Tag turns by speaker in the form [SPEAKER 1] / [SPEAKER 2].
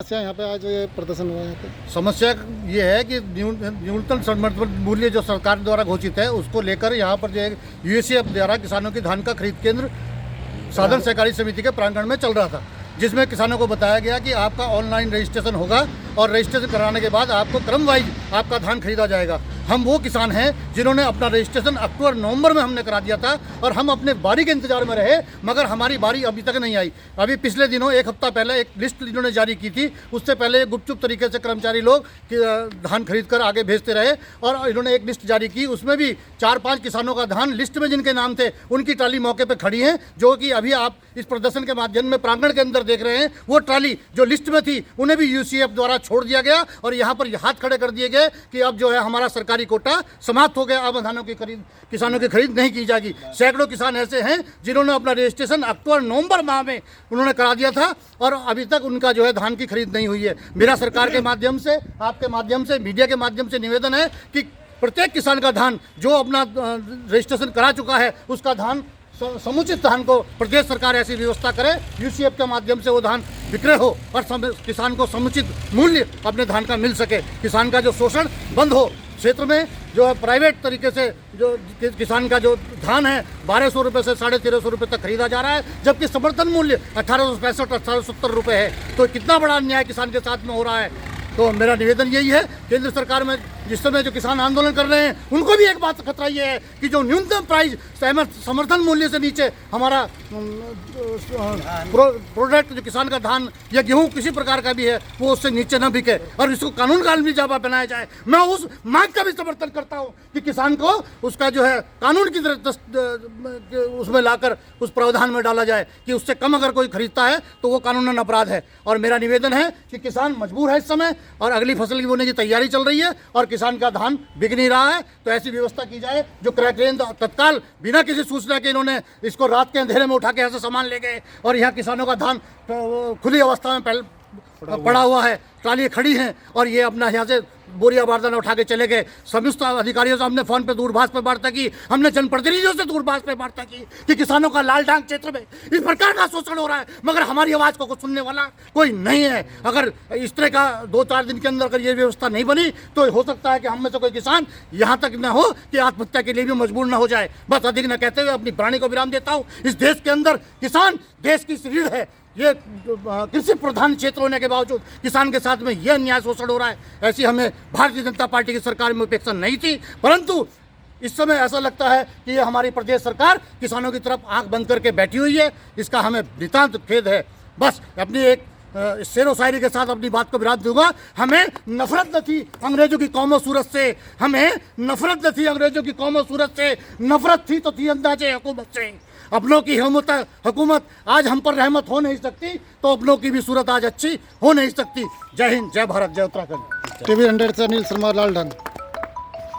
[SPEAKER 1] समस्या यहाँ पे आज ये प्रदर्शन हुआ है यहाँ पे।
[SPEAKER 2] समस्या ये है कि न्यूनतम समर्थन मूल्य जो सरकार द्वारा घोषित है उसको लेकर यहाँ पर जो यूएसएफ द्वारा किसानों की धान का खरीद केंद्र साधन सहकारी समिति के प्रांगण में चल रहा था, जिसमें किसानों को बताया गया कि आपका ऑनलाइन रजिस्ट्रेशन होगा और रजिस्ट्रेशन कराने के बाद आपको क्रम वाइज आपका धान खरीदा जाएगा। हम वो किसान हैं जिन्होंने अपना रजिस्ट्रेशन अक्टूबर नवंबर में हमने करा दिया था और हम अपने बारी के इंतजार में रहे, मगर हमारी बारी अभी तक नहीं आई। अभी पिछले दिनों एक हफ्ता पहले एक लिस्ट इन्होंने जारी की थी, उससे पहले गुपचुप तरीके से कर्मचारी लोग धान खरीद कर आगे भेजते रहे और इन्होंने एक लिस्ट जारी की। उसमें भी 4-5 किसानों का धान लिस्ट में जिनके नाम थे उनकी ट्राली मौके पर खड़ी है, जो कि अभी आप इस प्रदर्शन के माध्यम में प्रांगण के अंदर देख रहे हैं। वो ट्राली जो लिस्ट में थी उन्हें भी यूसीएफ द्वारा छोड़ दिया गया और यहाँ पर हाथ खड़े कर दिए गए कि अब जो है हमारा सरकारी कोटा समाप्त हो गया, अब धानों की खरीद किसानों की खरीद नहीं की जाएगी। सैकड़ों किसान ऐसे हैं जिन्होंने अपना रजिस्ट्रेशन अक्टूबर नवंबर माह में उन्होंने करा दिया था और अभी तक उनका जो है धान की खरीद नहीं हुई है। मेरा सरकार के माध्यम से, आपके माध्यम से, मीडिया के माध्यम से निवेदन है कि प्रत्येक किसान का धान जो अपना रजिस्ट्रेशन करा चुका है उसका धान, समुचित धान को प्रदेश सरकार ऐसी व्यवस्था करे, यूसीएफ के माध्यम से वो धान विक्रय हो और किसान को समुचित मूल्य अपने धान का मिल सके। किसान का जो शोषण बंद हो। क्षेत्र में जो है प्राइवेट तरीके से जो किसान का जो धान है 1200 रुपये से 1350 रुपये तक खरीदा जा रहा है, जबकि समर्थन मूल्य 1865-1870 रुपये है। तो कितना बड़ा अन्याय किसान के साथ में हो रहा है। तो मेरा निवेदन यही है, केंद्र सरकार में जिस समय जो किसान आंदोलन कर रहे हैं उनको भी एक बात खतरा ये है कि जो न्यूनतम प्राइस समर्थन मूल्य से नीचे हमारा प्रोडक्ट जो किसान का धान या गेहूं किसी प्रकार का भी है वो उससे नीचे न बिके और इसको कानून का आलमी जामा बनाया जाए। मैं उस मांग का भी समर्थन करता हूं कि किसान को उसका जो है कानून की उसमें लाकर उस प्रावधान में डाला जाए कि उससे कम अगर कोई खरीदता है तो वो कानूनन अपराध है। और मेरा निवेदन है कि किसान मजबूर है इस समय और अगली फसल की बोने की तैयारी चल रही है और किसान का धान बिक नहीं रहा है, तो ऐसी व्यवस्था की जाए जो क्रय केंद्र तत्काल बिना किसी सूचना के इन्होंने इसको रात के अंधेरे में उठा के ऐसे सामान ले गए और यहाँ किसानों का धान खुली अवस्था में पड़ा हुआ है, ट्राली खड़ी हैं और ये अपना यहाँ से बोरिया बारदाना उठा के चले गए। समस्त अधिकारियों से हमने फोन पे दूरभाष पे वार्ता की, हमने जनप्रतिनिधियों से दूरभाष पे वार्ता की कि किसानों का लाल डांग क्षेत्र में इस प्रकार का शोषण हो रहा है, मगर हमारी आवाज़ को सुनने वाला कोई नहीं है। अगर इस तरह का 2-4 दिन के अंदर अगर ये व्यवस्था नहीं बनी तो हो सकता है कि हम में से कोई किसान यहाँ तक न हो कि आत्महत्या के लिए भी मजबूर न हो जाए। बस अधिक न कहते हुए अपनी प्राणी को विराम देता हूँ। इस देश के अंदर किसान देश की रीढ़ है। ये कृषि प्रधान क्षेत्र होने के बावजूद किसान के साथ में यह अन्याय शोषण हो रहा है। ऐसी हमें भारतीय जनता पार्टी की सरकार में अपेक्षा नहीं थी, परंतु इस समय ऐसा लगता है कि ये हमारी प्रदेश सरकार किसानों की तरफ आंख बंद करके बैठी हुई है। इसका हमें नितांत खेद है। बस अपनी एक शेरो शायरी के साथ अपनी बात को विराम दूंगा। हमें नफरत न थी अंग्रेजों की कौमो सूरत से, हमें नफरत न थी अंग्रेजों की कौमो सूरत से, नफरत थी तो थी अंदाजे हुकूमत से। अपनों की हुकूमत आज हम पर रहमत हो नहीं सकती तो अपनों की भी सूरत आज अच्छी हो नहीं सकती। जय हिंद, जय भारत, जय उत्तराखंड।
[SPEAKER 1] टीवी 100 से अनिल शर्मा, लालढंग।